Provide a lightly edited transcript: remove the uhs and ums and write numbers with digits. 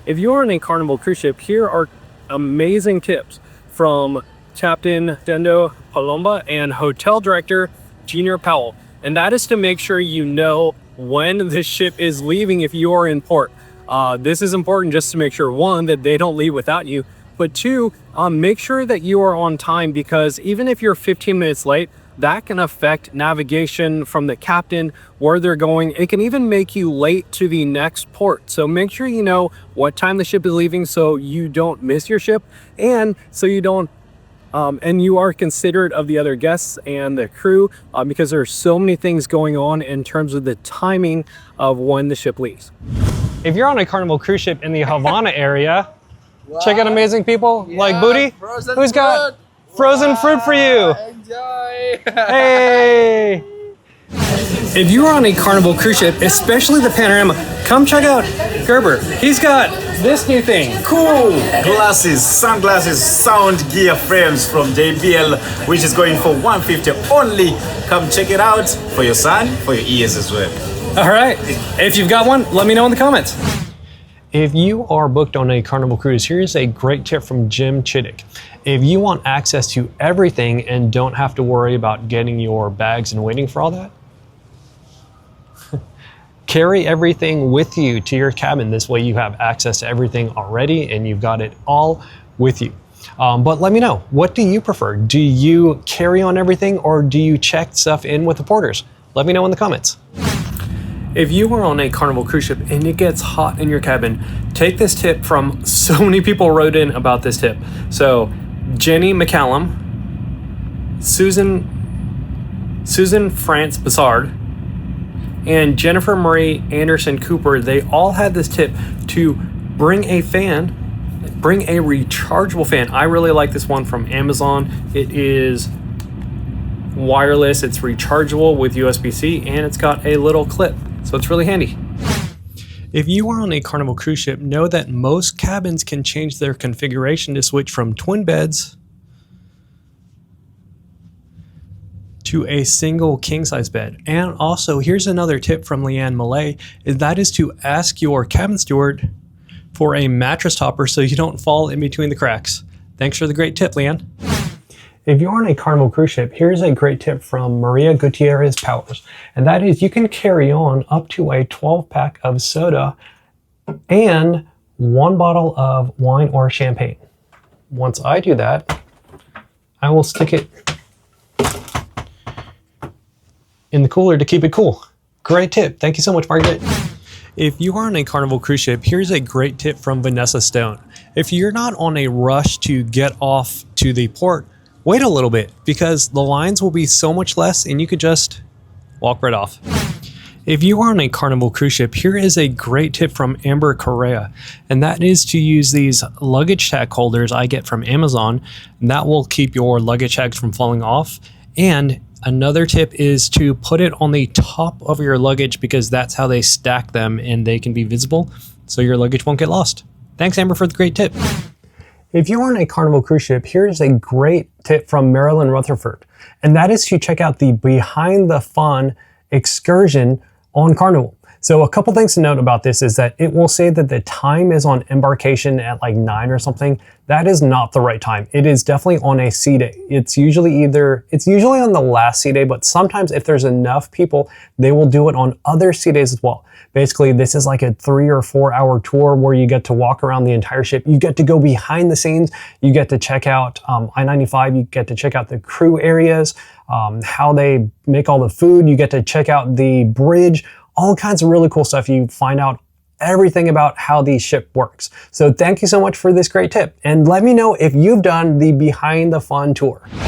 If you're on a Carnival cruise ship, here are amazing tips from Captain Dendo Palomba and Hotel Director Junior Powell. And that is to make sure you know when the ship is leaving if you are in port. This is important just to make sure, one, that they don't leave without you, but two, make sure that you are on time, because even if you're 15 minutes late, that can affect navigation from the captain, where they're going. It can even make you late to the next port. So make sure you know what time the ship is leaving so you don't miss your ship, and so you don't and you are considerate of the other guests and the crew, because there are so many things going on in terms of the timing of when the ship leaves. If you're on a Carnival cruise ship in the Havana area, check out amazing people like Booty, who's got frozen fruit for you. Enjoy! Hey! If you are on a Carnival cruise ship, especially the Panorama, come check out Gerber. He's got this new thing. Cool glasses, sunglasses, sound gear frames from JBL, which is going for $150 only. Come check it out for your son, for your ears as well. All right. If you've got one, let me know in the comments. If you are booked on a Carnival cruise, here's a great tip from Jim Chittick. If you want access to everything and don't have to worry about getting your bags and waiting for all that, carry everything with you to your cabin. This way you have access to everything already and you've got it all with you. But let me know, what do you prefer? Do you carry on everything, or do you check stuff in with the porters? Let me know in the comments. If you are on a Carnival cruise ship and it gets hot in your cabin, take this tip from so many people wrote in about this tip. So Jenny McCallum, Susan France Bassard, and Jennifer Marie Anderson Cooper, they all had this tip to bring a rechargeable fan. I really like this one from Amazon. It is wireless, it's rechargeable with USB-C, and it's got a little clip. So it's really handy. If you are on a Carnival cruise ship, know that most cabins can change their configuration to switch from twin beds to a single king-size bed. And also, here's another tip from Leanne Millay, that is to ask your cabin steward for a mattress topper so you don't fall in between the cracks. Thanks for the great tip, Leanne. If you're on a Carnival cruise ship, here's a great tip from Maria Gutierrez Powers, and that is you can carry on up to a 12-pack of soda and 1 bottle of wine or champagne. Once I do that, I will stick it in the cooler to keep it cool. Great tip. Thank you so much, Margaret. If you are on a Carnival cruise ship, here's a great tip from Vanessa Stone. If you're not on a rush to get off to the port, wait a little bit, because the lines will be so much less and you could just walk right off. If you are on a Carnival cruise ship, here is a great tip from Amber Correa, and that is to use these luggage tag holders I get from Amazon, and that will keep your luggage tags from falling off. And another tip is to put it on the top of your luggage, because that's how they stack them and they can be visible so your luggage won't get lost. Thanks, Amber, for the great tip. If you're on a Carnival cruise ship, here's a great tip from Marilyn Rutherford, and that is to check out the Behind the Fun excursion on Carnival. So a couple things to note about this is that it will say that the time is on embarkation at like 9 or something. That is not the right time. It is definitely on a sea day. It's usually on the last sea day, but sometimes if there's enough people, they will do it on other sea days as well. Basically, this is like a 3 or 4 hour tour where you get to walk around the entire ship. You get to go behind the scenes. You get to check out I-95. You get to check out the crew areas, how they make all the food. You get to check out the bridge, all kinds of really cool stuff. You find out everything about how the ship works. So thank you so much for this great tip. And let me know if you've done the Behind the Fun tour.